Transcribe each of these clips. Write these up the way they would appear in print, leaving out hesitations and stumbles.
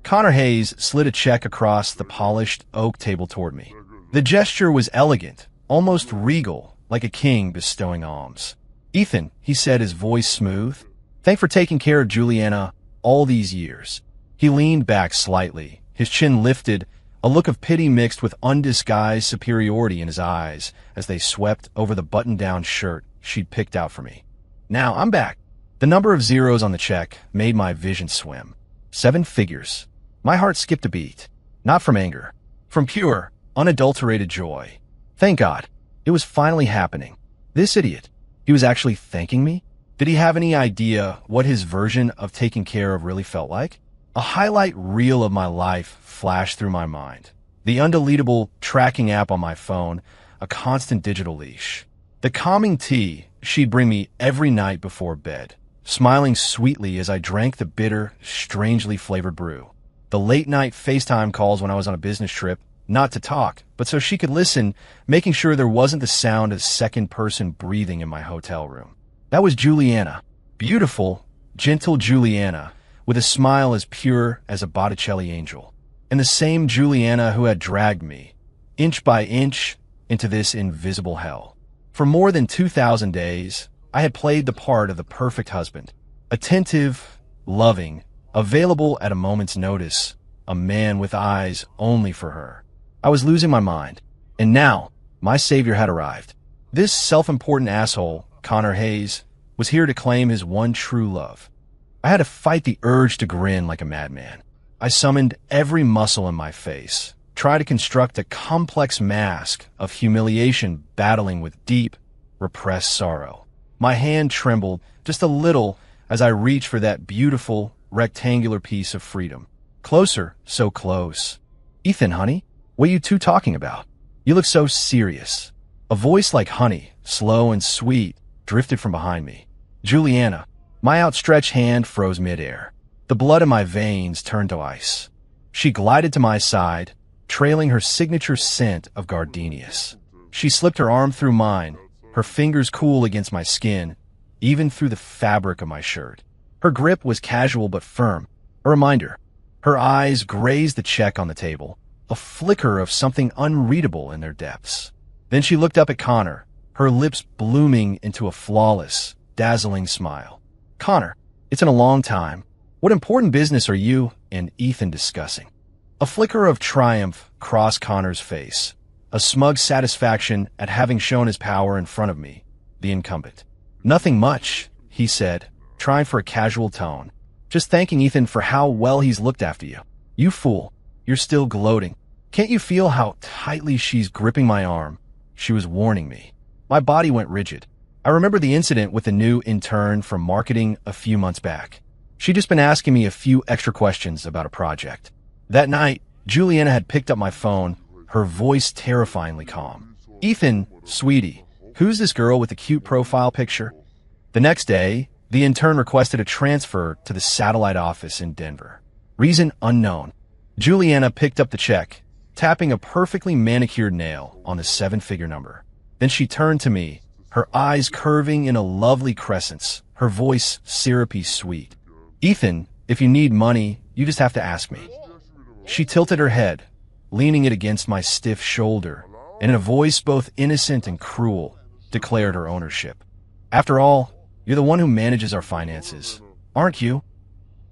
Connor Hayes slid a check across the polished oak table toward me. The gesture was elegant, almost regal, like a king bestowing alms. "Ethan," he said, his voice smooth, "thanks for taking care of Juliana all these years." He leaned back slightly, his chin lifted, a look of pity mixed with undisguised superiority in his eyes as they swept over the button-down shirt she'd picked out for me. "Now I'm back." The number of zeros on the check made my vision swim. 7 figures. My heart skipped a beat. Not from anger. From pure, unadulterated joy. Thank God. It was finally happening. This idiot. He was actually thanking me? Did he have any idea what his version of taking care of really felt like? A highlight reel of my life flashed through my mind. The undeletable tracking app on my phone, a constant digital leash. The calming tea she'd bring me every night before bed, smiling sweetly as I drank the bitter, strangely flavored brew. The late-night FaceTime calls when I was on a business trip, not to talk, but so she could listen, making sure there wasn't the sound of second person breathing in my hotel room. That was Juliana. Beautiful, gentle Juliana, with a smile as pure as a Botticelli angel. And the same Juliana who had dragged me, inch by inch, into this invisible hell. For more than 2,000 days, I had played the part of the perfect husband. Attentive, loving, available at a moment's notice, a man with eyes only for her. I was losing my mind. And now, my savior had arrived. This self-important asshole, Connor Hayes, was here to claim his one true love. I had to fight the urge to grin like a madman. I summoned every muscle in my face, tried to construct a complex mask of humiliation battling with deep, repressed sorrow. My hand trembled just a little as I reached for that beautiful, rectangular piece of freedom. Closer, so close. "Ethan, honey, what are you two talking about? You look so serious." A voice like honey, slow and sweet, drifted from behind me. Juliana. My outstretched hand froze midair. The blood in my veins turned to ice. She glided to my side, trailing her signature scent of gardenias. She slipped her arm through mine, her fingers cool against my skin, even through the fabric of my shirt. Her grip was casual but firm, a reminder. Her eyes grazed the check on the table, a flicker of something unreadable in their depths. Then she looked up at Connor, her lips blooming into a flawless, dazzling smile. "Connor, it's been a long time. What important business are you and Ethan discussing?" A flicker of triumph crossed Connor's face, a smug satisfaction at having shown his power in front of me, the incumbent. "Nothing much," he said, trying for a casual tone. "Just thanking Ethan for how well he's looked after you." "You fool, you're still gloating. Can't you feel how tightly she's gripping my arm?" She was warning me. My body went rigid. I remember the incident with the new intern from marketing a few months back. She'd just been asking me a few extra questions about a project. That night, Juliana had picked up my phone, her voice terrifyingly calm. "Ethan, sweetie, who's this girl with the cute profile picture?" The next day, the intern requested a transfer to the satellite office in Denver. Reason unknown. Juliana picked up the check, tapping a perfectly manicured nail on the 7-figure number. Then she turned to me, her eyes curving in a lovely crescent, her voice syrupy sweet. "Ethan, if you need money, you just have to ask me." She tilted her head, leaning it against my stiff shoulder, and in a voice both innocent and cruel, declared her ownership. "After all, you're the one who manages our finances, aren't you?"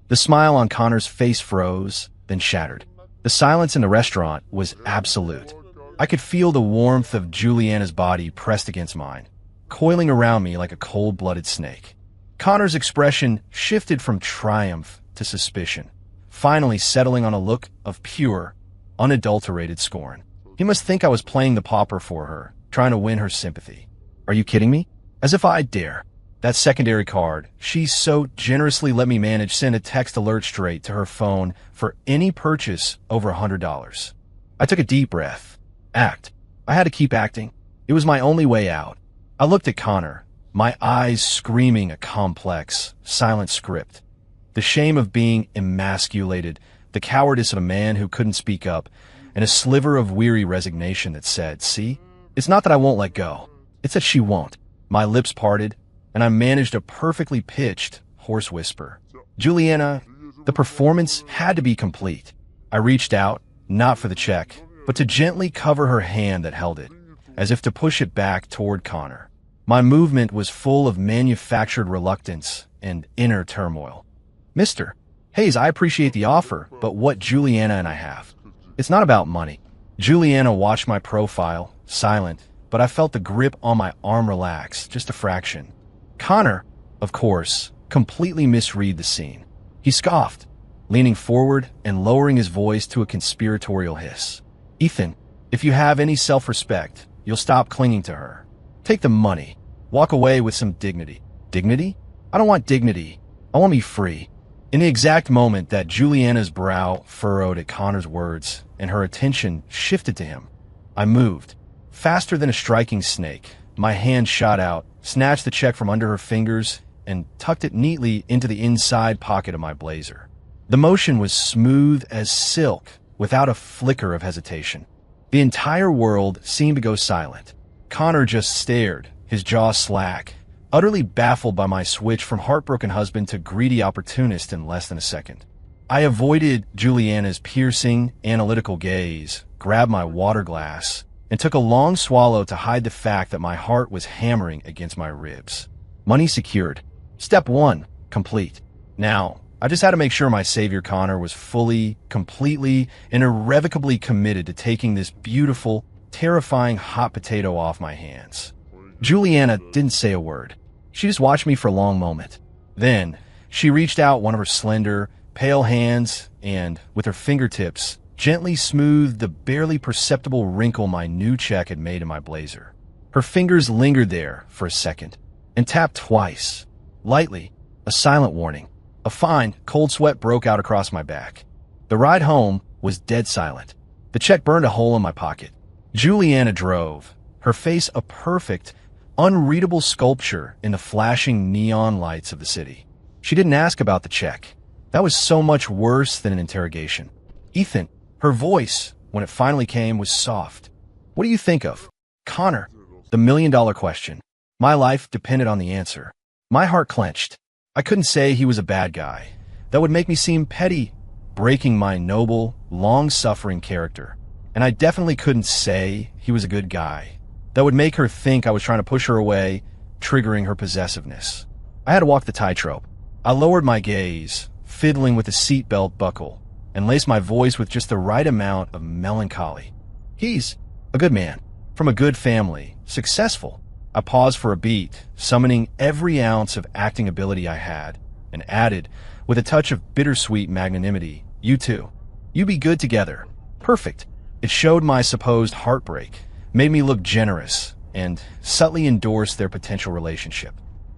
The smile on Connor's face froze, then shattered. The silence in the restaurant was absolute. I could feel the warmth of Juliana's body pressed against mine, coiling around me like a cold-blooded snake. Connor's expression shifted from triumph to suspicion, finally settling on a look of pure, unadulterated scorn. He must think I was playing the pauper for her, trying to win her sympathy. "Are you kidding me? As if I'd dare." That secondary card, she so generously let me manage send a text alert straight to her phone for any purchase over $100. I took a deep breath. Act. I had to keep acting. It was my only way out. I looked at Connor, my eyes screaming a complex, silent script. The shame of being emasculated, the cowardice of a man who couldn't speak up, and a sliver of weary resignation that said, "See, it's not that I won't let go. It's that she won't." My lips parted, and I managed a perfectly pitched, hoarse whisper. "Juliana, The performance had to be complete. I reached out, not for the check, but to gently cover her hand that held it, as if to push it back toward Connor. My movement was full of manufactured reluctance and inner turmoil. Mr. Hayes, I appreciate the offer, but what Juliana and I have. It's not about money. Juliana watched my profile, silent, but I felt the grip on my arm relax, just a fraction. Connor, of course, completely misread the scene. He scoffed, leaning forward and lowering his voice to a conspiratorial hiss. Ethan, if you have any self-respect, you'll stop clinging to her. Take the money. Walk away with some dignity. Dignity? I don't want dignity. I want to be free. In the exact moment that Juliana's brow furrowed at Connor's words and her attention shifted to him, I moved. Faster than a striking snake, my hand shot out, snatched the check from under her fingers, and tucked it neatly into the inside pocket of my blazer. The motion was smooth as silk, without a flicker of hesitation. The entire world seemed to go silent. Connor just stared, his jaw slack, utterly baffled by my switch from heartbroken husband to greedy opportunist in less than a second. I avoided Juliana's piercing, analytical gaze, grabbed my water glass, and took a long swallow to hide the fact that my heart was hammering against my ribs. Money secured. Step 1, complete. Now, I just had to make sure my savior Connor was fully, completely, and irrevocably committed to taking this beautiful, terrifying hot potato off my hands. Juliana didn't say a word. She just watched me for a long moment. Then, she reached out one of her slender, pale hands and, with her fingertips, gently smoothed the barely perceptible wrinkle my new check had made in my blazer. Her fingers lingered there for a second and tapped twice, lightly, a silent warning. A fine, cold sweat broke out across my back. The ride home was dead silent. The check burned a hole in my pocket. Juliana drove, her face a perfect, unreadable sculpture in the flashing neon lights of the city. She didn't ask about the check. That was so much worse than an interrogation. Ethan, her voice, when it finally came, was soft. What do you think of? Connor, the million-dollar question. My life depended on the answer. My heart clenched. I couldn't say he was a bad guy. That would make me seem petty, breaking my noble, long-suffering character. And I definitely couldn't say he was a good guy. That would make her think I was trying to push her away, triggering her possessiveness. I had to walk the tightrope. I lowered my gaze, fiddling with the seatbelt buckle, and laced my voice with just the right amount of melancholy. He's a good man, from a good family, successful. I paused for a beat, summoning every ounce of acting ability I had, and added, with a touch of bittersweet magnanimity, you two. You be good together. Perfect. It showed my supposed heartbreak, made me look generous, and subtly endorsed their potential relationship.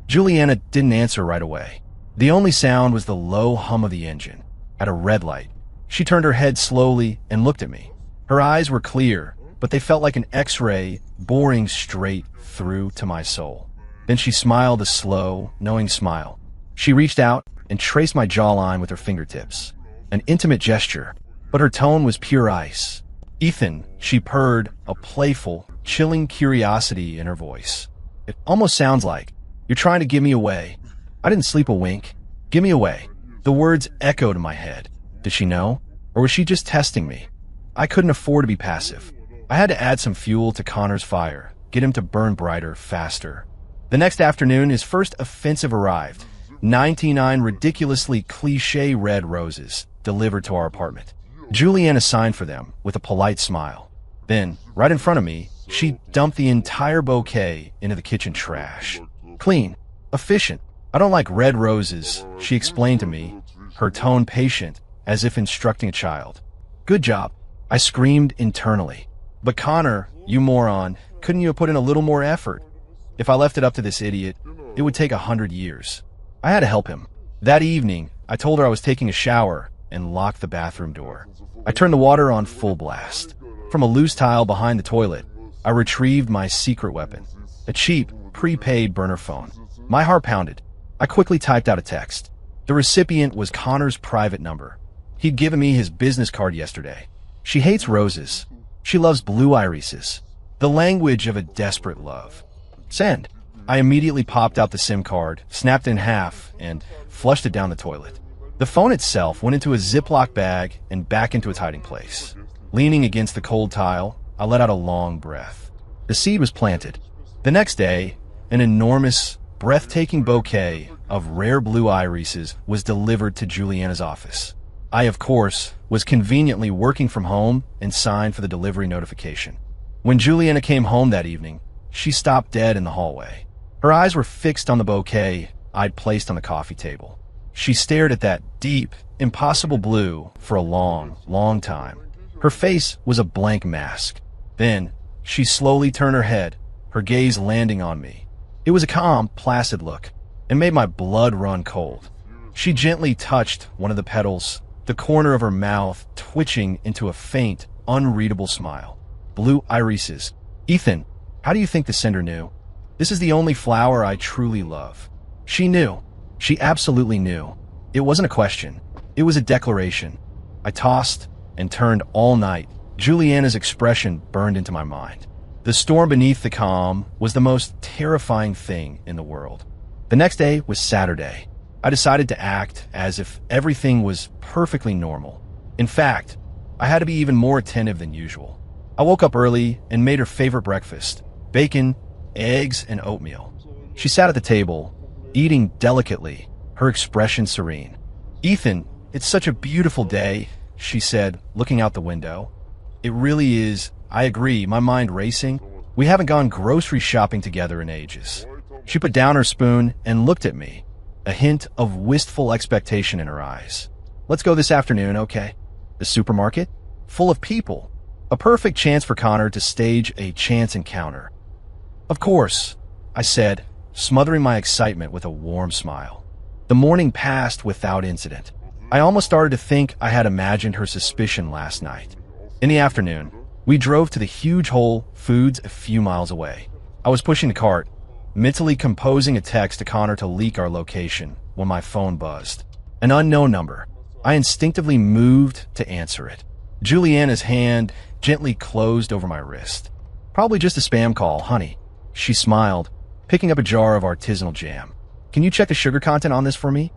Juliana didn't answer right away. The only sound was the low hum of the engine. At a red light, she turned her head slowly and looked at me. Her eyes were clear, but they felt like an X-ray boring straight through to my soul. Then she smiled a slow, knowing smile. She reached out and traced my jawline with her fingertips. An intimate gesture, but her tone was pure ice. Ethan, she purred, a playful, chilling curiosity in her voice. It almost sounds like, you're trying to give me away. I didn't sleep a wink. Give me away. The words echoed in my head. Did she know? Or was she just testing me? I couldn't afford to be passive. I had to add some fuel to Connor's fire, get him to burn brighter, faster. The next afternoon, his first offensive arrived. 99 ridiculously cliché red roses delivered to our apartment. Juliana signed for them with a polite smile. Then, right in front of me, she dumped the entire bouquet into the kitchen trash. Clean. Efficient. I don't like red roses, she explained to me, her tone patient, as if instructing a child. Good job. I screamed internally. But Connor, you moron, couldn't you have put in a little more effort? If I left it up to this idiot, it would take 100 years. I had to help him. That evening, I told her I was taking a shower and locked the bathroom door. I turned the water on full blast. From a loose tile behind the toilet, I retrieved my secret weapon, a cheap, prepaid burner phone. My heart pounded. I quickly typed out a text. The recipient was Connor's private number. He'd given me his business card yesterday. She hates roses. She loves blue irises. The language of a desperate love. Send. I immediately popped out the SIM card, snapped it in half, and flushed it down the toilet. The phone itself went into a Ziploc bag and back into its hiding place. Leaning against the cold tile, I let out a long breath. The seed was planted. The next day, an enormous, breathtaking bouquet of rare blue irises was delivered to Juliana's office. I, of course, was conveniently working from home and signed for the delivery notification. When Juliana came home that evening, she stopped dead in the hallway. Her eyes were fixed on the bouquet I'd placed on the coffee table. She stared at that deep, impossible blue for a long, long time. Her face was a blank mask. Then, she slowly turned her head, her gaze landing on me. It was a calm, placid look, and made my blood run cold. She gently touched one of the petals, the corner of her mouth twitching into a faint, unreadable smile. Blue irises. Ethan, how do you think the sender knew? This is the only flower I truly love. She knew. She absolutely knew. It wasn't a question. It was a declaration. I tossed and turned all night. Juliana's expression burned into my mind. The storm beneath the calm was the most terrifying thing in the world. The next day was Saturday. I decided to act as if everything was perfectly normal. In fact, I had to be even more attentive than usual. I woke up early and made her favorite breakfast: bacon, eggs, and oatmeal. She sat at the table, eating delicately, her expression serene. "Ethan, it's such a beautiful day," she said, looking out the window. "It really is. I agree, my mind racing. We haven't gone grocery shopping together in ages." She put down her spoon and looked at me, a hint of wistful expectation in her eyes. "Let's go this afternoon, okay? The supermarket? Full of people. A perfect chance for Connor to stage a chance encounter." "Of course," I said, smothering my excitement with a warm smile. The morning passed without incident. I almost started to think I had imagined her suspicion last night. In the afternoon, we drove to the huge Whole Foods a few miles away. I was pushing the cart, mentally composing a text to Connor to leak our location, when my phone buzzed. An unknown number. I instinctively moved to answer it. Juliana's hand gently closed over my wrist. "Probably just a spam call, honey." She smiled, picking up a jar of artisanal jam. "Can you check the sugar content on this for me?"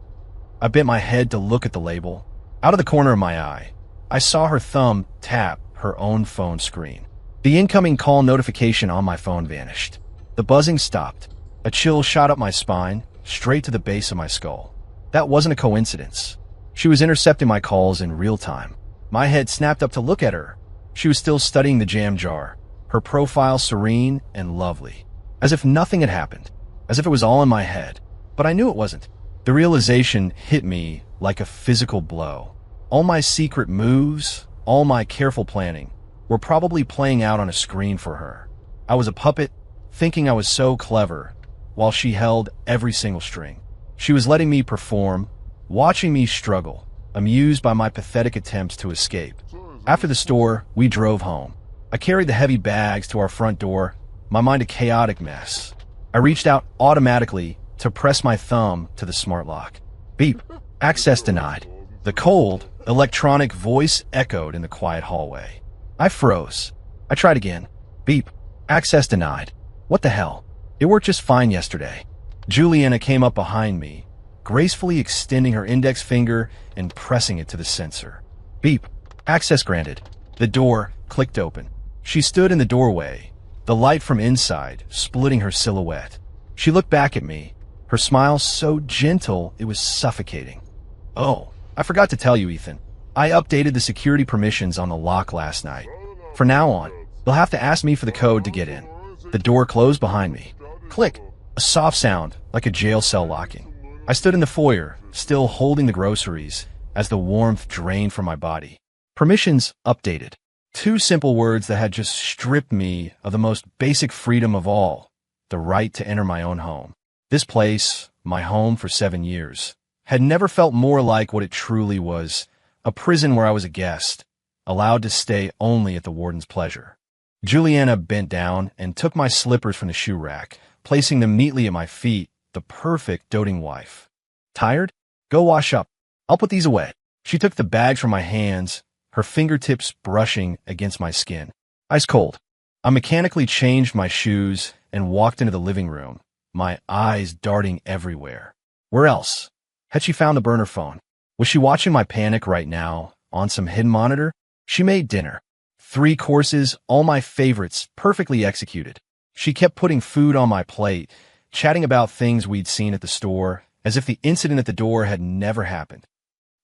I bent my head to look at the label. Out of the corner of my eye, I saw her thumb tap her own phone screen. The incoming call notification on my phone vanished. The buzzing stopped. A chill shot up my spine, straight to the base of my skull. That wasn't a coincidence. She was intercepting my calls in real time. My head snapped up to look at her. She was still studying the jam jar, her profile serene and lovely, as if nothing had happened, as if it was all in my head. But I knew it wasn't. The realization hit me like a physical blow. All my secret moves, all my careful planning, were probably playing out on a screen for her. I was a puppet, thinking I was so clever, while she held every single string. She was letting me perform, watching me struggle, amused by my pathetic attempts to escape. After the store, we drove home. I carried the heavy bags to our front door, my mind a chaotic mess. I reached out automatically to press my thumb to the smart lock. Beep. Access denied. The cold, electronic voice echoed in the quiet hallway. I froze. I tried again. Beep. Access denied. What the hell? It worked just fine yesterday. Juliana came up behind me, gracefully extending her index finger and pressing it to the sensor. Beep. Access granted. The door clicked open. She stood in the doorway, the light from inside splitting her silhouette. She looked back at me, her smile so gentle it was suffocating. "Oh, I forgot to tell you, Ethan. I updated the security permissions on the lock last night. From now on, you'll have to ask me for the code to get in." The door closed behind me. Click. A soft sound, like a jail cell locking. I stood in the foyer, still holding the groceries, as the warmth drained from my body. Permissions updated. Two simple words that had just stripped me of the most basic freedom of all, the right to enter my own home. This place, my home for 7 years, had never felt more like what it truly was, a prison where I was a guest, allowed to stay only at the warden's pleasure. Juliana bent down and took my slippers from the shoe rack, placing them neatly at my feet, the perfect doting wife. "Tired? Go wash up. I'll put these away." She took the bags from my hands, her fingertips brushing against my skin. Ice cold. I mechanically changed my shoes and walked into the living room, my eyes darting everywhere. Where else? Had she found the burner phone? Was she watching my panic right now on some hidden monitor? She made dinner. 3 courses, all my favorites, perfectly executed. She kept putting food on my plate, chatting about things we'd seen at the store, as if the incident at the door had never happened.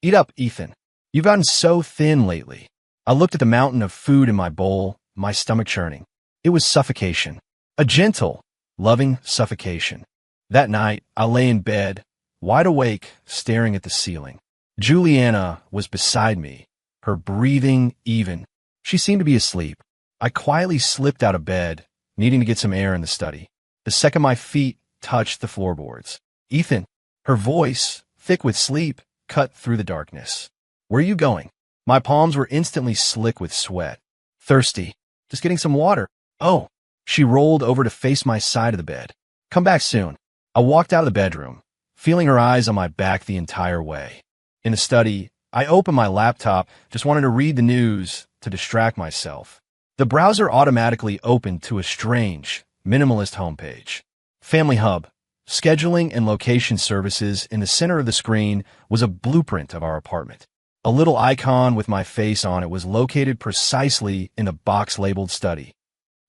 Eat up, Ethan. You've gotten so thin lately. I looked at the mountain of food in my bowl, my stomach churning. It was suffocation. A gentle, loving suffocation. That night, I lay in bed, wide awake, staring at the ceiling. Juliana was beside me, her breathing even. She seemed to be asleep. I quietly slipped out of bed, needing to get some air in the study. The second my feet touched the floorboards, Ethan, her voice, thick with sleep, cut through the darkness. Where are you going? My palms were instantly slick with sweat. Thirsty. Just getting some water. Oh. She rolled over to face my side of the bed. Come back soon. I walked out of the bedroom, feeling her eyes on my back the entire way. In the study, I opened my laptop, just wanted to read the news to distract myself. The browser automatically opened to a strange, minimalist homepage. Family Hub. Scheduling and location services in the center of the screen was a blueprint of our apartment. A little icon with my face on it was located precisely in the box labeled study.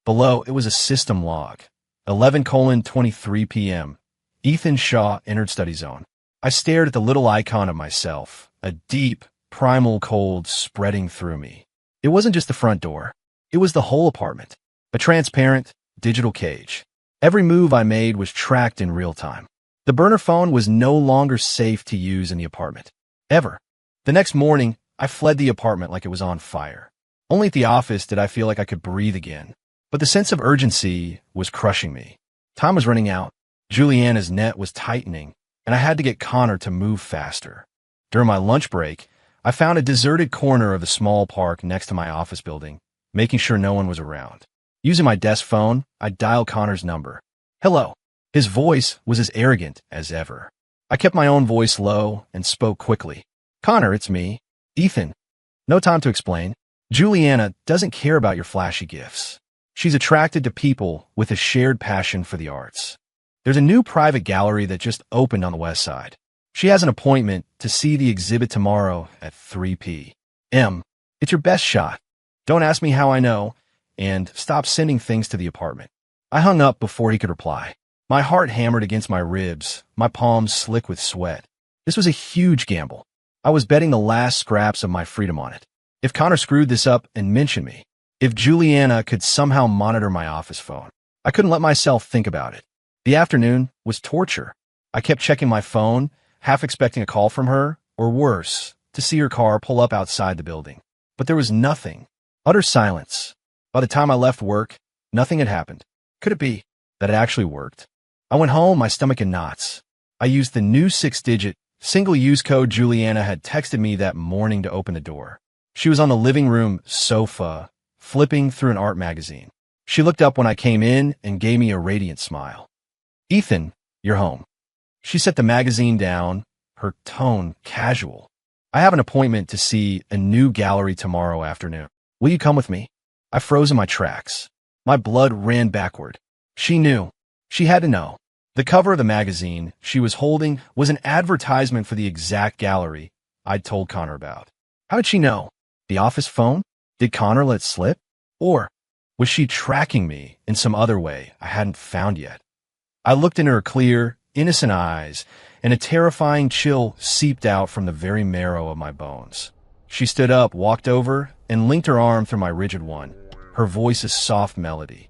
Below, it was a system log. 11:23 p.m. Ethan Shaw entered study zone. I stared at the little icon of myself, a deep, primal cold spreading through me. It wasn't just the front door. It was the whole apartment. A transparent, digital cage. Every move I made was tracked in real time. The burner phone was no longer safe to use in the apartment. Ever. The next morning, I fled the apartment like it was on fire. Only at the office did I feel like I could breathe again. But the sense of urgency was crushing me. Time was running out. Juliana's net was tightening, and I had to get Connor to move faster. During my lunch break, I found a deserted corner of the small park next to my office building, making sure no one was around. Using my desk phone, I dialed Connor's number. Hello. His voice was as arrogant as ever. I kept my own voice low and spoke quickly. Connor, it's me. Ethan. No time to explain. Juliana doesn't care about your flashy gifts. She's attracted to people with a shared passion for the arts. There's a new private gallery that just opened on the west side. She has an appointment to see the exhibit tomorrow at 3 p.m. It's your best shot. Don't ask me how I know, and stop sending things to the apartment. I hung up before he could reply. My heart hammered against my ribs, my palms slick with sweat. This was a huge gamble. I was betting the last scraps of my freedom on it. If Connor screwed this up and mentioned me, if Juliana could somehow monitor my office phone, I couldn't let myself think about it. The afternoon was torture. I kept checking my phone, half expecting a call from her, or worse, to see her car pull up outside the building. But there was nothing. Utter silence. By the time I left work, nothing had happened. Could it be that it actually worked? I went home, my stomach in knots. I used the new 6-digit, single-use code Juliana had texted me that morning to open the door. She was on the living room sofa, flipping through an art magazine. She looked up when I came in and gave me a radiant smile. Ethan, you're home. She set the magazine down, her tone casual. I have an appointment to see a new gallery tomorrow afternoon. Will you come with me? I froze in my tracks. My blood ran backward. She knew. She had to know. The cover of the magazine she was holding was an advertisement for the exact gallery I'd told Connor about. How did she know? The office phone? Did Connor let it slip? Or was she tracking me in some other way I hadn't found yet? I looked into her clear, innocent eyes, and a terrifying chill seeped out from the very marrow of my bones. She stood up, walked over, and linked her arm through my rigid one, her voice a soft melody.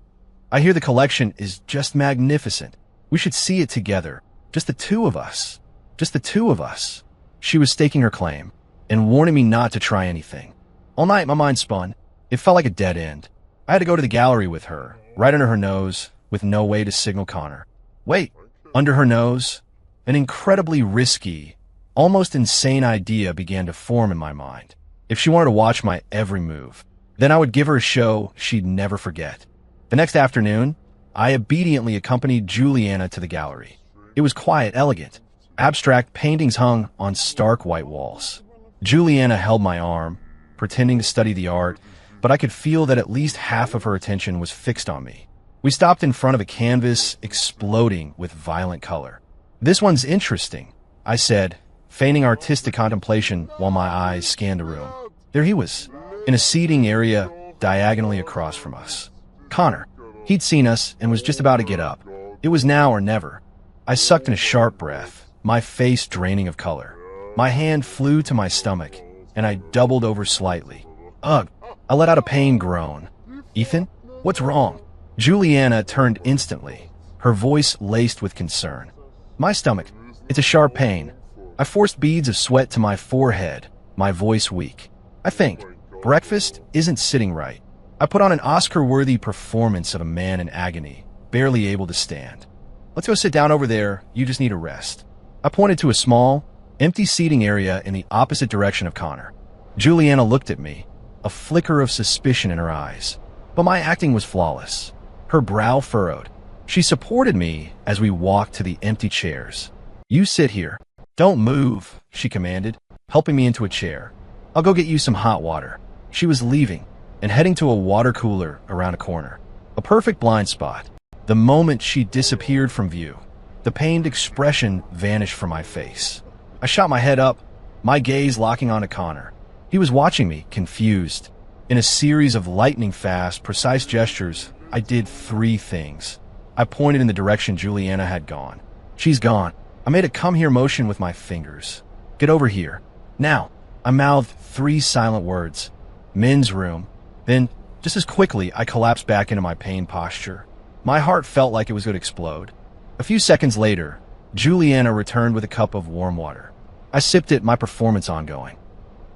I hear the collection is just magnificent. We should see it together. Just the two of us. Just the two of us. She was staking her claim and warning me not to try anything. All night, my mind spun. It felt like a dead end. I had to go to the gallery with her, right under her nose, with no way to signal Connor. Wait, under her nose? An incredibly risky, almost insane idea began to form in my mind. If she wanted to watch my every move, then I would give her a show she'd never forget. The next afternoon, I obediently accompanied Juliana to the gallery. It was quiet, elegant. Abstract paintings hung on stark white walls. Juliana held my arm, pretending to study the art, but I could feel that at least half of her attention was fixed on me. We stopped in front of a canvas exploding with violent color. This one's interesting, I said, feigning artistic contemplation while my eyes scanned the room. There he was, in a seating area diagonally across from us. Connor. He'd seen us and was just about to get up. It was now or never. I sucked in a sharp breath, my face draining of color. My hand flew to my stomach, and I doubled over slightly. Ugh! I let out a pained groan. Ethan? What's wrong? Juliana turned instantly, her voice laced with concern. My stomach. It's a sharp pain. I forced beads of sweat to my forehead, my voice weak. I think breakfast isn't sitting right. I put on an Oscar-worthy performance of a man in agony, barely able to stand. Let's go sit down over there, you just need a rest. I pointed to a small, empty seating area in the opposite direction of Connor. Juliana looked at me, a flicker of suspicion in her eyes. But my acting was flawless. Her brow furrowed. She supported me as we walked to the empty chairs. You sit here. Don't move, she commanded, helping me into a chair. I'll go get you some hot water. She was leaving and heading to a water cooler around a corner. A perfect blind spot. The moment she disappeared from view, the pained expression vanished from my face. I shot my head up, my gaze locking onto Connor. He was watching me, confused. In a series of lightning-fast, precise gestures, I did 3 things. I pointed in the direction Juliana had gone. She's gone. I made a come-here motion with my fingers. Get over here. Now. I mouthed 3 silent words. Men's room. Then, just as quickly, I collapsed back into my pain posture. My heart felt like it was going to explode. A few seconds later, Juliana returned with a cup of warm water. I sipped it, my performance ongoing.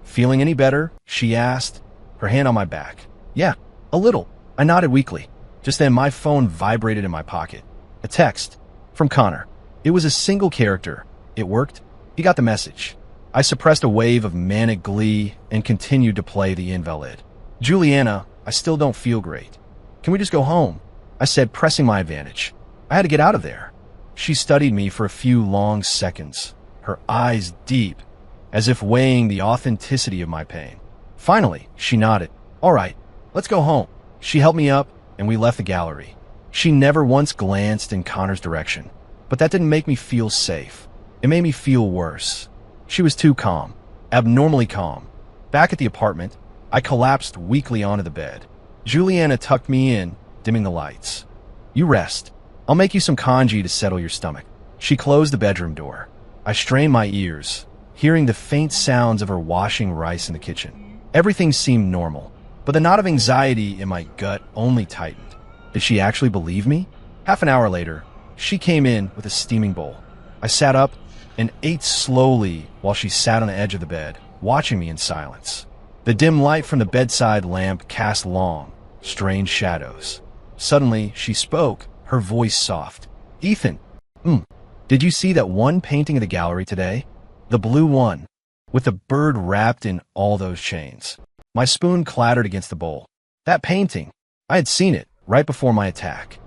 Feeling any better? She asked, her hand on my back. Yeah, a little. I nodded weakly. Just then, my phone vibrated in my pocket. A text. From Connor. It was a single character. It worked. He got the message. I suppressed a wave of manic glee and continued to play the invalid. Juliana, I still don't feel great. Can we just go home? I said, pressing my advantage. I had to get out of there. She studied me for a few long seconds, her eyes deep, as if weighing the authenticity of my pain. Finally, she nodded. All right, let's go home. She helped me up, and we left the gallery. She never once glanced in Connor's direction, but that didn't make me feel safe. It made me feel worse. She was too calm, abnormally calm. Back at the apartment, I collapsed weakly onto the bed. Juliana tucked me in, dimming the lights. You rest. I'll make you some congee to settle your stomach. She closed the bedroom door. I strained my ears, hearing the faint sounds of her washing rice in the kitchen. Everything seemed normal, but the knot of anxiety in my gut only tightened. Did she actually believe me? Half an hour later, she came in with a steaming bowl. I sat up and ate slowly while she sat on the edge of the bed, watching me in silence. The dim light from the bedside lamp cast long, strange shadows. Suddenly, she spoke, her voice soft. Ethan, did you see that one painting of the gallery today? The blue one, with the bird wrapped in all those chains. My spoon clattered against the bowl. That painting, I had seen it right before my attack.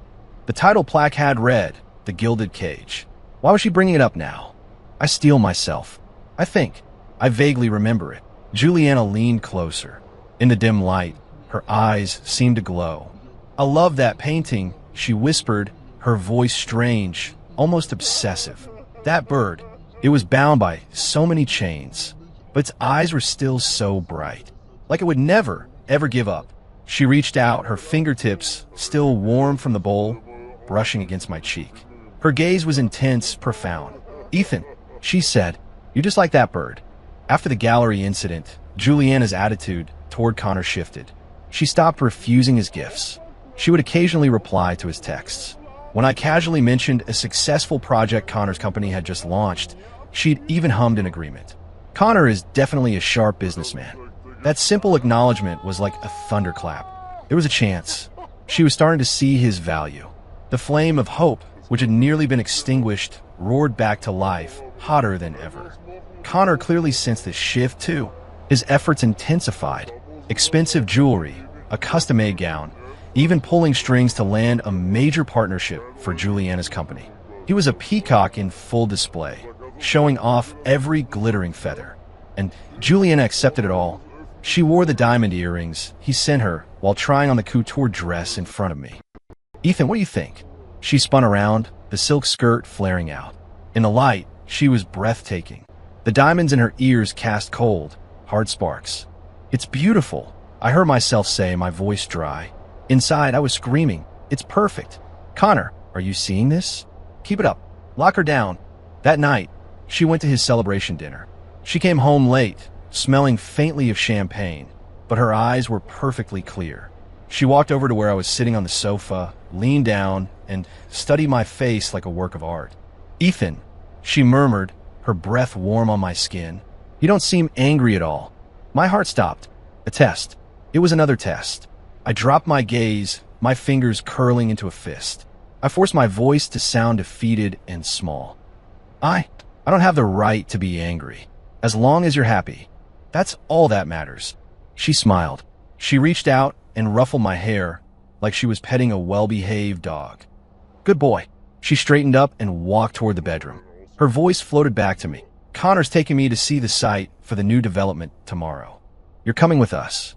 The title plaque had read, The Gilded Cage. Why was she bringing it up now? I steel myself. I think. I vaguely remember it. Juliana leaned closer. In the dim light, her eyes seemed to glow. I love that painting, she whispered, her voice strange, almost obsessive. That bird, it was bound by so many chains, but its eyes were still so bright, like it would never, ever give up. She reached out, her fingertips, still warm from the bowl, brushing against my cheek. Her gaze was intense, profound. Ethan, she said, you're just like that bird. After the gallery incident, Juliana's attitude toward Connor shifted. She stopped refusing his gifts. She would occasionally reply to his texts. When I casually mentioned a successful project Connor's company had just launched, she'd even hummed in agreement. Connor is definitely a sharp businessman. That simple acknowledgement was like a thunderclap. There was a chance. She was starting to see his value. The flame of hope, which had nearly been extinguished, roared back to life, hotter than ever. Connor clearly sensed this shift, too. His efforts intensified. Expensive jewelry, a custom-made gown, even pulling strings to land a major partnership for Juliana's company. He was a peacock in full display, showing off every glittering feather. And Juliana accepted it all. She wore the diamond earrings he sent her while trying on the couture dress in front of me. Ethan, what do you think? She spun around, the silk skirt flaring out. In the light, she was breathtaking. The diamonds in her ears cast cold, hard sparks. It's beautiful, I heard myself say, my voice dry. Inside, I was screaming, it's perfect. Connor, are you seeing this? Keep it up. Lock her down. That night, she went to his celebration dinner. She came home late, smelling faintly of champagne, but her eyes were perfectly clear. She walked over to where I was sitting on the sofa, leaned down, and studied my face like a work of art. Ethan, she murmured, her breath warm on my skin. You don't seem angry at all. My heart stopped. A test. It was another test. I dropped my gaze, my fingers curling into a fist. I forced my voice to sound defeated and small. I don't have the right to be angry. As long as you're happy. That's all that matters. She smiled. She reached out and ruffled my hair like she was petting a well-behaved dog. Good boy. She straightened up and walked toward the bedroom. Her voice floated back to me. Connor's taking me to see the site for the new development tomorrow. You're coming with us.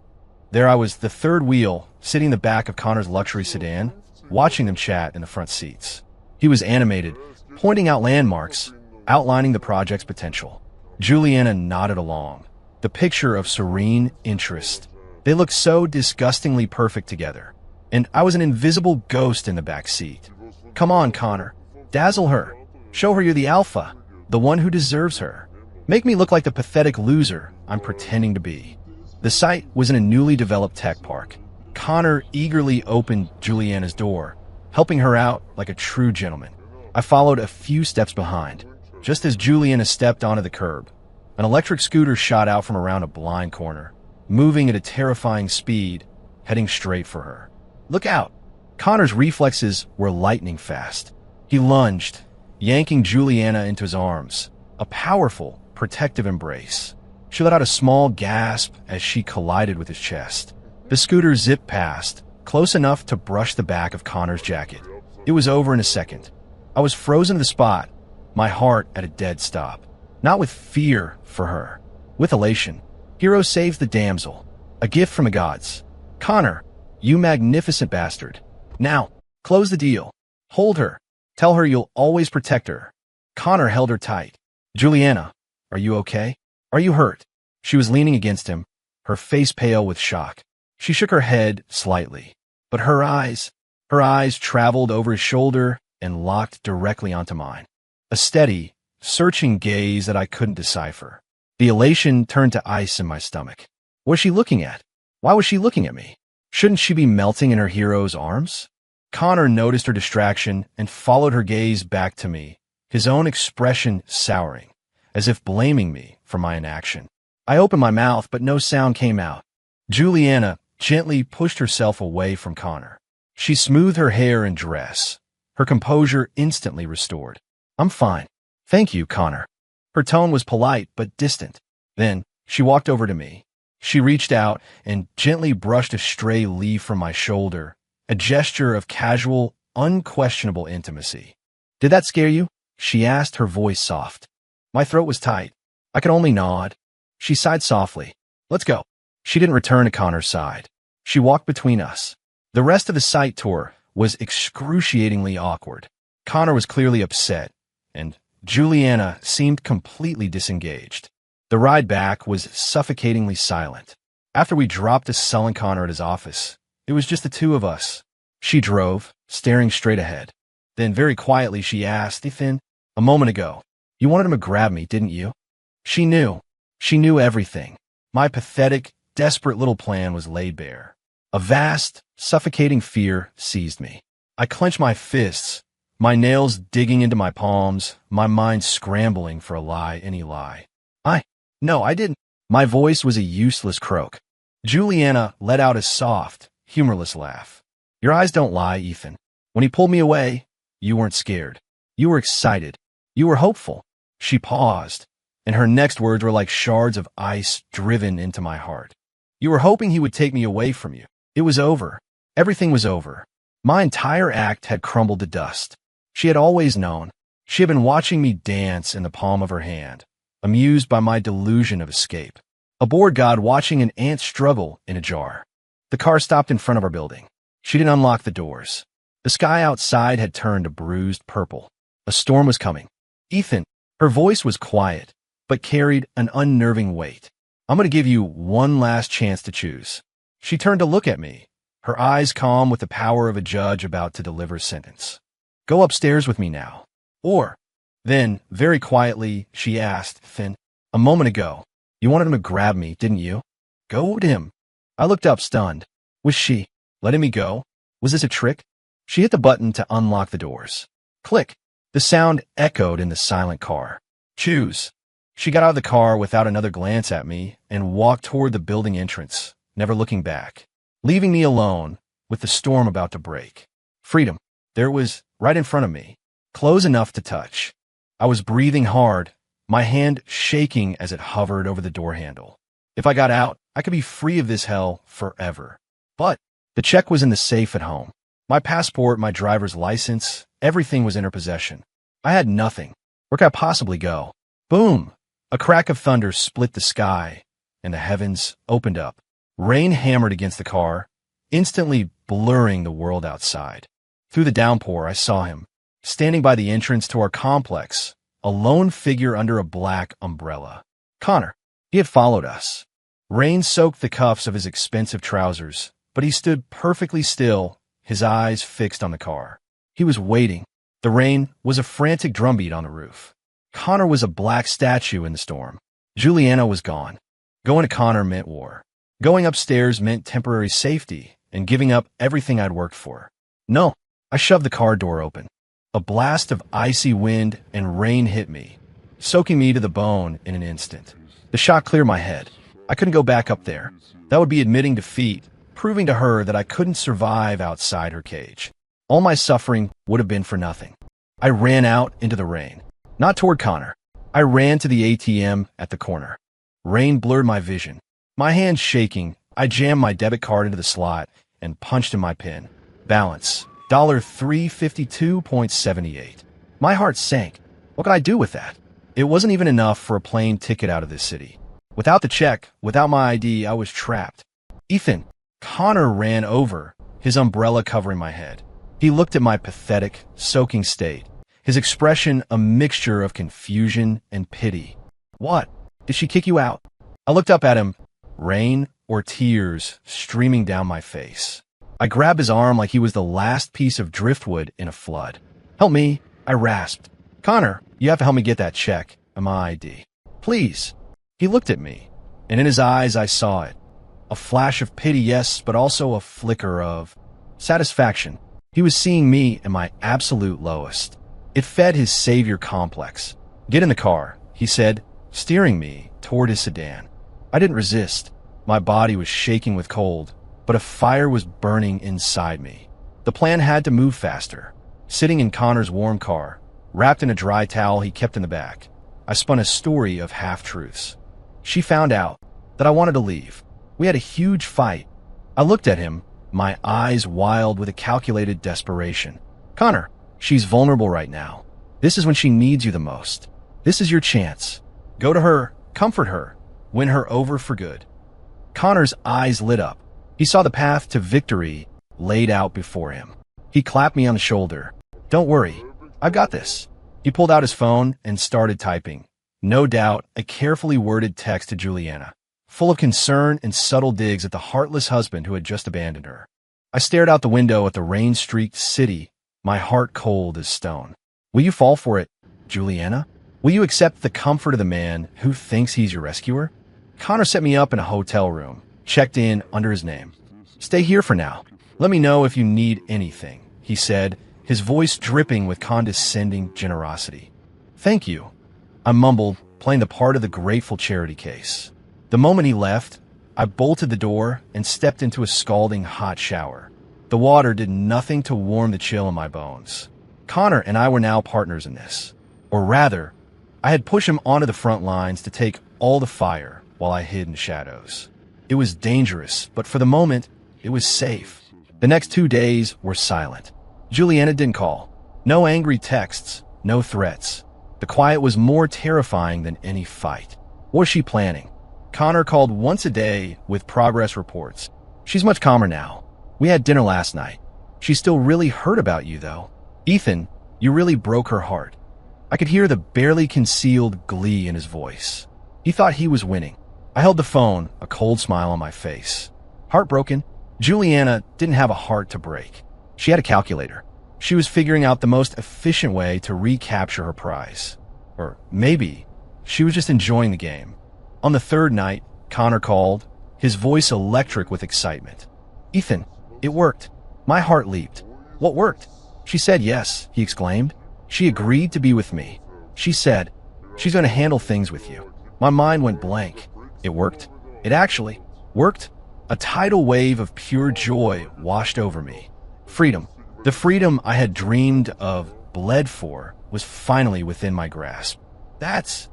There I was, the third wheel, sitting in the back of Connor's luxury sedan, watching them chat in the front seats. He was animated, pointing out landmarks, outlining the project's potential. Juliana nodded along, the picture of serene interest. They looked so disgustingly perfect together, and I was an invisible ghost in the back seat. Come on, Connor. Dazzle her. Show her you're the alpha, the one who deserves her. Make me look like the pathetic loser I'm pretending to be. The site was in a newly developed tech park. Connor eagerly opened Juliana's door, helping her out like a true gentleman. I followed a few steps behind. Just as Juliana stepped onto the curb, an electric scooter shot out from around a blind corner, moving at a terrifying speed, heading straight for her. Look out! Connor's reflexes were lightning fast. He lunged, yanking Juliana into his arms, a powerful, protective embrace. She let out a small gasp as she collided with his chest. The scooter zipped past, close enough to brush the back of Connor's jacket. It was over in a second. I was frozen to the spot, my heart at a dead stop. Not with fear for her, with elation. Hero saves the damsel, a gift from the gods. Connor, you magnificent bastard. Now, close the deal. Hold her. Tell her you'll always protect her. Connor held her tight. Juliana, are you okay? Are you hurt? She was leaning against him, her face pale with shock. She shook her head slightly, but her eyes traveled over his shoulder and locked directly onto mine. A steady, searching gaze that I couldn't decipher. The elation turned to ice in my stomach. What was she looking at? Why was she looking at me? Shouldn't she be melting in her hero's arms? Connor noticed her distraction and followed her gaze back to me, his own expression souring, as if blaming me for my inaction. I opened my mouth, but no sound came out. Juliana gently pushed herself away from Connor. She smoothed her hair and dress, her composure instantly restored. I'm fine. Thank you, Connor. Her tone was polite but distant. Then, she walked over to me. She reached out and gently brushed a stray leaf from my shoulder, a gesture of casual, unquestionable intimacy. Did that scare you? She asked, her voice soft. My throat was tight. I could only nod. She sighed softly. Let's go. She didn't return to Connor's side. She walked between us. The rest of the site tour was excruciatingly awkward. Connor was clearly upset, and Juliana seemed completely disengaged. The ride back was suffocatingly silent. After we dropped a sullen Connor at his office, it was just the two of us. She drove, staring straight ahead. Then very quietly she asked, Ethan, a moment ago, you wanted him to grab me, didn't you? She knew. She knew everything. My pathetic, desperate little plan was laid bare. A vast, suffocating fear seized me. I clenched my fists, my nails digging into my palms, my mind scrambling for a lie, any lie. No, I didn't. My voice was a useless croak. Juliana let out a soft, humorless laugh. Your eyes don't lie, Ethan. When he pulled me away, you weren't scared. You were excited. You were hopeful. She paused, and her next words were like shards of ice driven into my heart. You were hoping he would take me away from you. It was over. Everything was over. My entire act had crumbled to dust. She had always known. She had been watching me dance in the palm of her hand, amused by my delusion of escape. A bored god watching an ant struggle in a jar. The car stopped in front of our building. She didn't unlock the doors. The sky outside had turned a bruised purple. A storm was coming. Ethan, her voice was quiet, but carried an unnerving weight. I'm going to give you one last chance to choose. She turned to look at me, her eyes calm with the power of a judge about to deliver sentence. Go upstairs with me now. Or, then, very quietly, she asked, Finn, a moment ago, you wanted him to grab me, didn't you? Goad him. I looked up stunned. Was she letting me go? Was this a trick? She hit the button to unlock the doors. Click. The sound echoed in the silent car. Choose. She got out of the car without another glance at me and walked toward the building entrance, never looking back, leaving me alone with the storm about to break. Freedom. There it was, right in front of me, close enough to touch. I was breathing hard, my hand shaking as it hovered over the door handle. If I got out, I could be free of this hell forever. But the check was in the safe at home. My passport, my driver's license, everything was in her possession. I had nothing. Where could I possibly go? Boom! A crack of thunder split the sky, and the heavens opened up. Rain hammered against the car, instantly blurring the world outside. Through the downpour, I saw him, standing by the entrance to our complex, a lone figure under a black umbrella. Connor. He had followed us. Rain soaked the cuffs of his expensive trousers, but he stood perfectly still, his eyes fixed on the car. He was waiting. The rain was a frantic drumbeat on the roof. Connor was a black statue in the storm. Juliana was gone. Going to Connor meant war. Going upstairs meant temporary safety and giving up everything I'd worked for. No, I shoved the car door open. A blast of icy wind and rain hit me, soaking me to the bone in an instant. The shock cleared my head. I couldn't go back up there. That would be admitting defeat, proving to her that I couldn't survive outside her cage. All my suffering would have been for nothing. I ran out into the rain. Not toward Connor. I ran to the ATM at the corner. Rain blurred my vision. My hands shaking, I jammed my debit card into the slot and punched in my PIN. Balance, $352.78. My heart sank. What could I do with that? It wasn't even enough for a plane ticket out of this city. Without the check, without my ID, I was trapped. Ethan. Connor ran over, his umbrella covering my head. He looked at my pathetic, soaking state, his expression a mixture of confusion and pity. What? Did she kick you out? I looked up at him, rain or tears streaming down my face. I grabbed his arm like he was the last piece of driftwood in a flood. Help me, I rasped. Connor, you have to help me get that check and my ID. Please. He looked at me, and in his eyes I saw it. A flash of pity, yes, but also a flicker of satisfaction. He was seeing me at my absolute lowest. It fed his savior complex. Get in the car, he said, steering me toward his sedan. I didn't resist. My body was shaking with cold, but a fire was burning inside me. The plan had to move faster. Sitting in Connor's warm car, wrapped in a dry towel he kept in the back, I spun a story of half-truths. She found out that I wanted to leave. We had a huge fight. I looked at him, my eyes wild with a calculated desperation. Connor, she's vulnerable right now. This is when she needs you the most. This is your chance. Go to her, comfort her, win her over for good. Connor's eyes lit up. He saw the path to victory laid out before him. He clapped me on the shoulder. Don't worry, I've got this. He pulled out his phone and started typing. No doubt, a carefully worded text to Juliana, full of concern and subtle digs at the heartless husband who had just abandoned her. I stared out the window at the rain-streaked city, my heart cold as stone. Will you fall for it, Juliana? Will you accept the comfort of the man who thinks he's your rescuer? Connor set me up in a hotel room, checked in under his name. Stay here for now. Let me know if you need anything, he said, his voice dripping with condescending generosity. Thank you, I mumbled, playing the part of the grateful charity case. The moment he left, I bolted the door and stepped into a scalding hot shower. The water did nothing to warm the chill in my bones. Connor and I were now partners in this. Or rather, I had pushed him onto the front lines to take all the fire while I hid in the shadows. It was dangerous, but for the moment, it was safe. The next 2 days were silent. Juliana didn't call. No angry texts, no threats. The quiet was more terrifying than any fight. What was she planning? Connor called once a day with progress reports. She's much calmer now. We had dinner last night. She still really heard about you, though. Ethan, you really broke her heart. I could hear the barely concealed glee in his voice. He thought he was winning. I held the phone, a cold smile on my face. Heartbroken, Juliana didn't have a heart to break. She had a calculator. She was figuring out the most efficient way to recapture her prize. Or maybe she was just enjoying the game. On the third night, Connor called, his voice electric with excitement. "Ethan, it worked." My heart leaped. "What worked?" "She said yes," he exclaimed. "She agreed to be with me. She said, she's going to handle things with you." My mind went blank. It worked. It actually worked. A tidal wave of pure joy washed over me. Freedom. The freedom I had dreamed of, bled for, was finally within my grasp. That's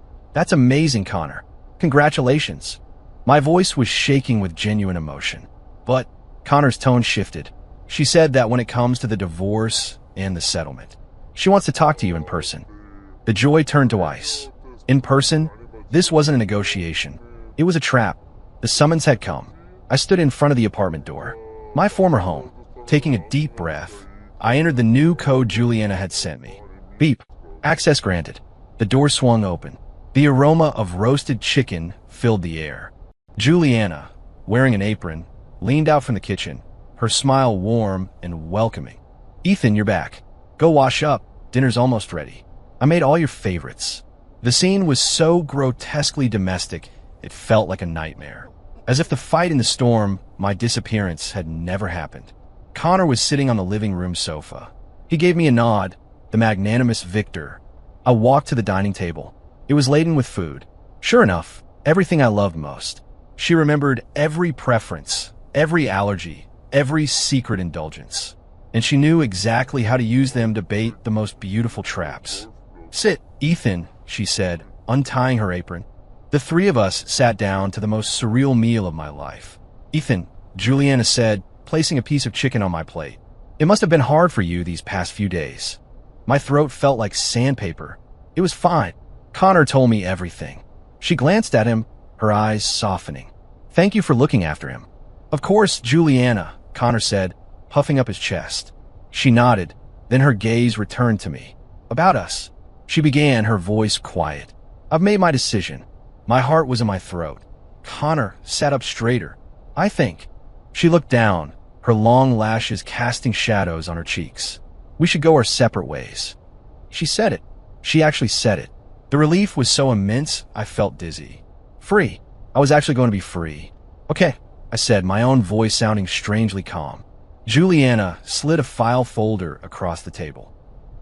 amazing, Connor. Congratulations. My voice was shaking with genuine emotion. But Connor's tone shifted. She said that when it comes to the divorce and the settlement, she wants to talk to you in person. The joy turned to ice. In person, this wasn't a negotiation. It was a trap. The summons had come. I stood in front of the apartment door, my former home. Taking a deep breath, I entered the new code Juliana had sent me. Beep. Access granted. The door swung open. The aroma of roasted chicken filled the air. Juliana, wearing an apron, leaned out from the kitchen, her smile warm and welcoming. "Ethan, you're back. Go wash up. Dinner's almost ready. I made all your favorites." The scene was so grotesquely domestic, it felt like a nightmare. As if the fight in the storm, my disappearance, had never happened. Connor was sitting on the living room sofa. He gave me a nod, the magnanimous victor. I walked to the dining table. It was laden with food. Sure enough, everything I loved most. She remembered every preference, every allergy, every secret indulgence. And she knew exactly how to use them to bait the most beautiful traps. "Sit, Ethan," she said, untying her apron. The three of us sat down to the most surreal meal of my life. "Ethan," Juliana said, placing a piece of chicken on my plate. "It must have been hard for you these past few days." My throat felt like sandpaper. It was fine. Connor told me everything. She glanced at him, her eyes softening. "Thank you for looking after him." "Of course, Juliana," Connor said, puffing up his chest. She nodded, then her gaze returned to me. "About us," she began, her voice quiet. "I've made my decision." My heart was in my throat. Connor sat up straighter. "I think." She looked down, her long lashes casting shadows on her cheeks. "We should go our separate ways." She said it. She actually said it. The relief was so immense, I felt dizzy. Free. I was actually going to be free. "Okay," I said, my own voice sounding strangely calm. Juliana slid a file folder across the table.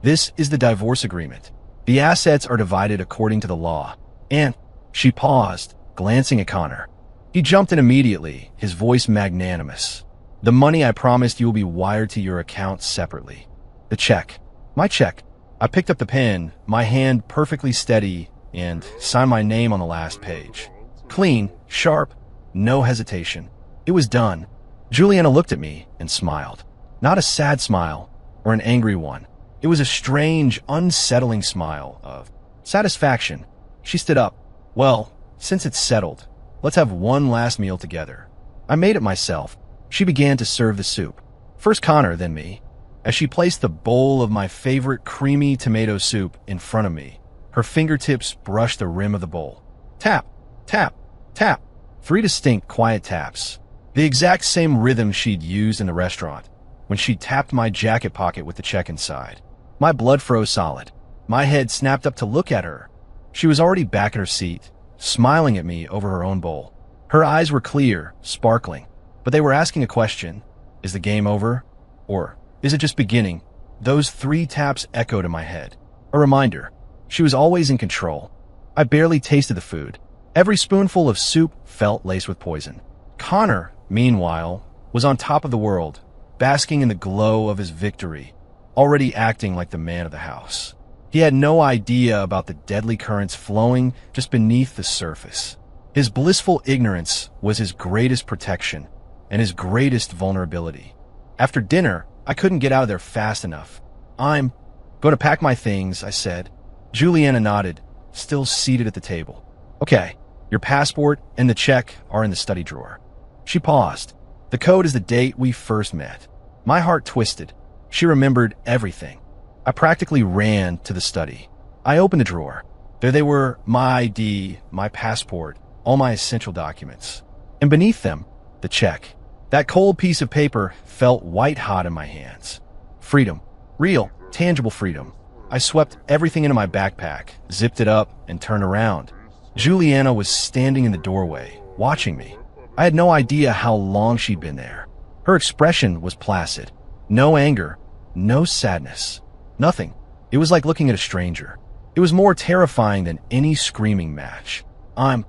"This is the divorce agreement. The assets are divided according to the law." And she paused, glancing at Connor. He jumped in immediately, his voice magnanimous. "The money I promised you will be wired to your account separately." The check. My check. I picked up the pen, my hand perfectly steady, and signed my name on the last page. Clean, sharp, no hesitation. It was done. Juliana looked at me and smiled. Not a sad smile or an angry one. It was a strange, unsettling smile of satisfaction. She stood up. "Well, since it's settled, let's have one last meal together." I made it myself. She began to serve the soup. First Connor, then me. As she placed the bowl of my favorite creamy tomato soup in front of me, her fingertips brushed the rim of the bowl. Tap, tap, tap. 3 distinct, quiet taps. The exact same rhythm she'd used in the restaurant when she tapped my jacket pocket with the check inside. My blood froze solid. My head snapped up to look at her. She was already back at her seat, smiling at me over her own bowl. Her eyes were clear, sparkling, but they were asking a question. Is the game over? Or is it just beginning? Those 3 taps echoed in my head. A reminder. She was always in control. I barely tasted the food. Every spoonful of soup felt laced with poison. Connor, meanwhile, was on top of the world, basking in the glow of his victory, already acting like the man of the house. He had no idea about the deadly currents flowing just beneath the surface. His blissful ignorance was his greatest protection and his greatest vulnerability. After dinner, I couldn't get out of there fast enough. "I'm going to pack my things," I said. Juliana nodded, still seated at the table. "Okay, your passport and the check are in the study drawer." She paused. "The code is the date we first met." My heart twisted. She remembered everything. I practically ran to the study. I opened the drawer. There they were, my ID, my passport, all my essential documents. And beneath them, the check. That cold piece of paper felt white-hot in my hands. Freedom. Real, tangible freedom. I swept everything into my backpack, zipped it up, and turned around. Juliana was standing in the doorway, watching me. I had no idea how long she'd been there. Her expression was placid. No anger, no sadness, nothing. It was like looking at a stranger. It was more terrifying than any screaming match. "I'm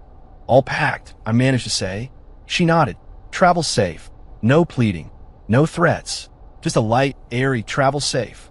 all packed," I managed to say. She nodded. "Travel safe. No pleading. No threats. Just a light, airy travel safe."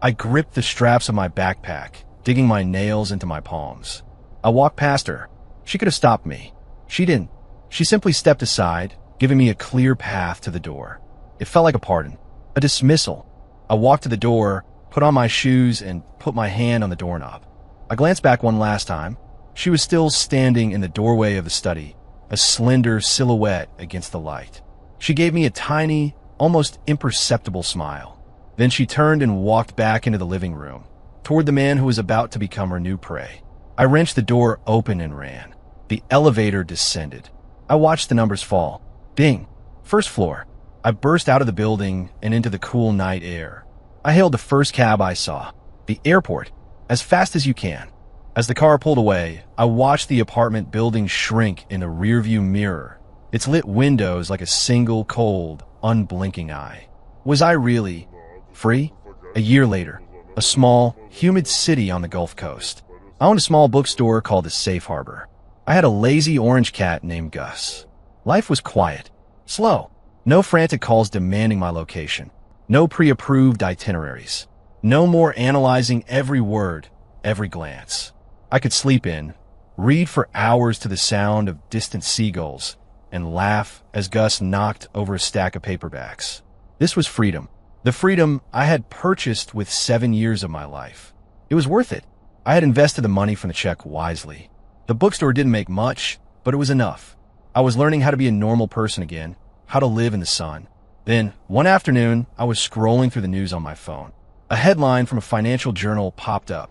I gripped the straps of my backpack, digging my nails into my palms. I walked past her. She could have stopped me. She didn't. She simply stepped aside, giving me a clear path to the door. It felt like a pardon, a dismissal. I walked to the door, put on my shoes, and put my hand on the doorknob. I glanced back one last time. She was still standing in the doorway of the study, a slender silhouette against the light. She gave me a tiny, almost imperceptible smile. Then she turned and walked back into the living room, toward the man who was about to become her new prey. I wrenched the door open and ran. The elevator descended. I watched the numbers fall. Ding. First floor. I burst out of the building and into the cool night air. I hailed the first cab I saw. The airport. As fast as you can. As the car pulled away, I watched the apartment building shrink in the rearview mirror, its lit windows like a single cold, unblinking eye. Was I really free? A year later, a small, humid city on the Gulf Coast. I owned a small bookstore called the Safe Harbor. I had a lazy orange cat named Gus. Life was quiet, slow. No frantic calls demanding my location. No pre-approved itineraries. No more analyzing every word, every glance. I could sleep in, read for hours to the sound of distant seagulls, and laugh as Gus knocked over a stack of paperbacks. This was freedom. The freedom I had purchased with 7 years of my life. It was worth it. I had invested the money from the check wisely. The bookstore didn't make much, but it was enough. I was learning how to be a normal person again, how to live in the sun. Then, one afternoon, I was scrolling through the news on my phone. A headline from a financial journal popped up.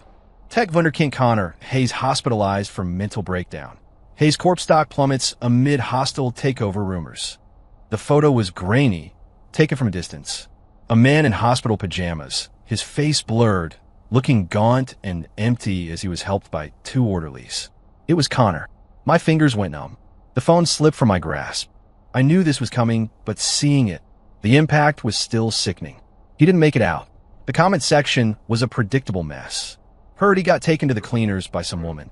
Tech wunderkind Connor Hayes hospitalized for mental breakdown. Hayes corpse stock plummets amid hostile takeover rumors. The photo was grainy, taken from a distance. A man in hospital pajamas, his face blurred, looking gaunt and empty as he was helped by 2 orderlies. It was Connor. My fingers went numb. The phone slipped from my grasp. I knew this was coming, but seeing it, the impact was still sickening. He didn't make it out. The comment section was a predictable mess. Heard he got taken to the cleaners by some woman.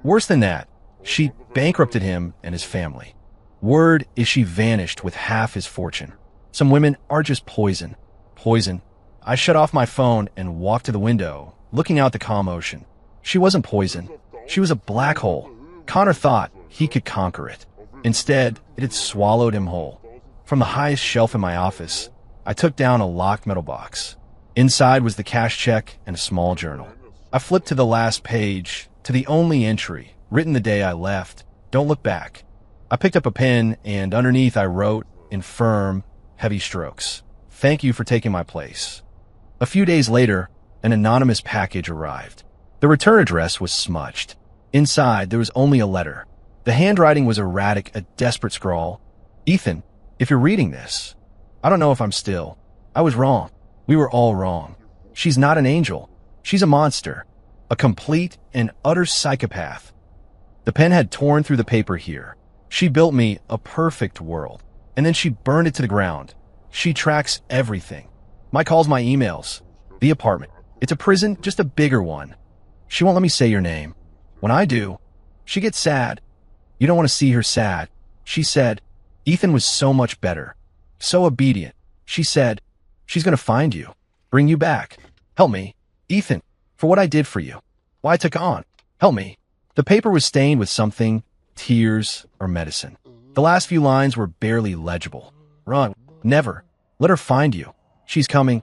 Worse than that, she bankrupted him and his family. Word is she vanished with half his fortune. Some women are just poison. Poison. I shut off my phone and walked to the window, looking out the calm ocean. She wasn't poison. She was a black hole. Connor thought he could conquer it. Instead, it had swallowed him whole. From the highest shelf in my office, I took down a locked metal box. Inside was the cash check and a small journal. I flipped to the last page, to the only entry, written the day I left. Don't look back. I picked up a pen, and underneath I wrote, in firm, heavy strokes, "Thank you for taking my place." A few days later, an anonymous package arrived. The return address was smudged. Inside, there was only a letter. The handwriting was erratic, a desperate scrawl. "Ethan, if you're reading this, I don't know if I'm still. I was wrong. We were all wrong. She's not an angel. She's a monster. A complete and utter psychopath." The pen had torn through the paper here. She built me a perfect world, and then she burned it to the ground. She tracks everything. My calls, my emails. The apartment. It's a prison, just a bigger one. She won't let me say your name. When I do, she gets sad. You don't want to see her sad. She said, Ethan was so much better. So obedient. She said, she's going to find you. Bring you back. Help me. Ethan, for what I did for you. Why I took on. Help me. The paper was stained with something, tears or medicine. The last few lines were barely legible. Run. Never. Let her find you. She's coming.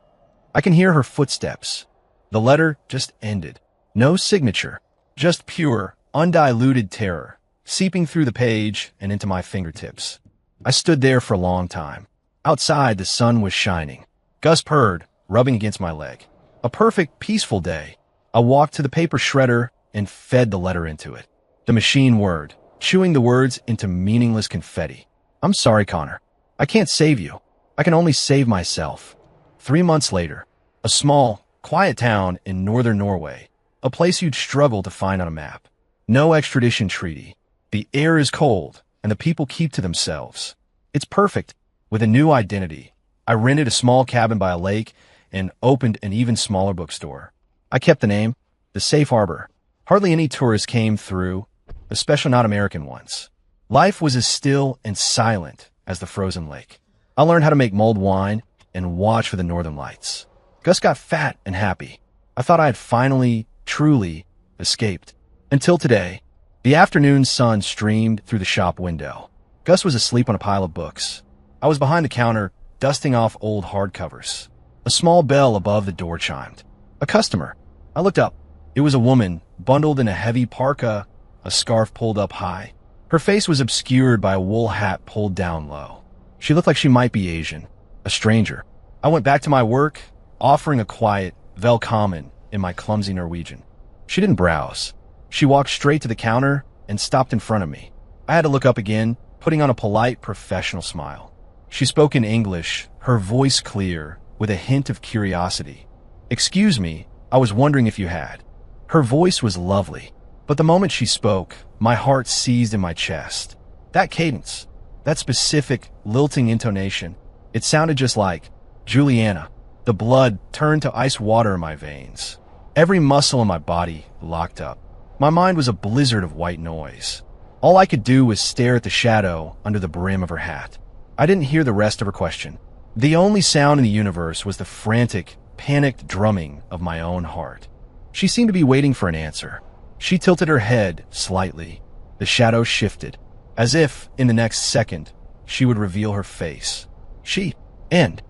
I can hear her footsteps. The letter just ended. No signature. Just pure, undiluted terror, seeping through the page and into my fingertips. I stood there for a long time. Outside, the sun was shining. Gus purred, rubbing against my leg. A perfect, peaceful day. I walked to the paper shredder and fed the letter into it. The machine whirred, chewing the words into meaningless confetti. I'm sorry, Connor. I can't save you. I can only save myself. 3 months later, a small, quiet town in northern Norway, a place you'd struggle to find on a map. No extradition treaty. The air is cold, and the people keep to themselves. It's perfect. With a new identity, I rented a small cabin by a lake and opened an even smaller bookstore. I kept the name, The Safe Harbor. Hardly any tourists came through, especially not American ones. Life was as still and silent as the frozen lake. I learned how to make mulled wine and watch for the northern lights. Gus got fat and happy. I thought I had finally, truly escaped. Until today, the afternoon sun streamed through the shop window. Gus was asleep on a pile of books. I was behind the counter, dusting off old hardcovers. A small bell above the door chimed. A customer. I looked up. It was a woman, bundled in a heavy parka, a scarf pulled up high. Her face was obscured by a wool hat pulled down low. She looked like she might be Asian, a stranger. I went back to my work, offering a quiet velkommen in my clumsy Norwegian. She didn't browse. She walked straight to the counter and stopped in front of me. I had to look up again, putting on a polite, professional smile. She spoke in English, her voice clear, with a hint of curiosity. Excuse me, I was wondering if you had. Her voice was lovely, but the moment she spoke, my heart seized in my chest. That cadence, that specific, lilting intonation, it sounded just like Juliana. The blood turned to ice water in my veins. Every muscle in my body locked up. My mind was a blizzard of white noise. All I could do was stare at the shadow under the brim of her hat. I didn't hear the rest of her question. The only sound in the universe was the frantic, panicked drumming of my own heart. She seemed to be waiting for an answer. She tilted her head slightly. The shadow shifted, as if, in the next second, she would reveal her face. She, and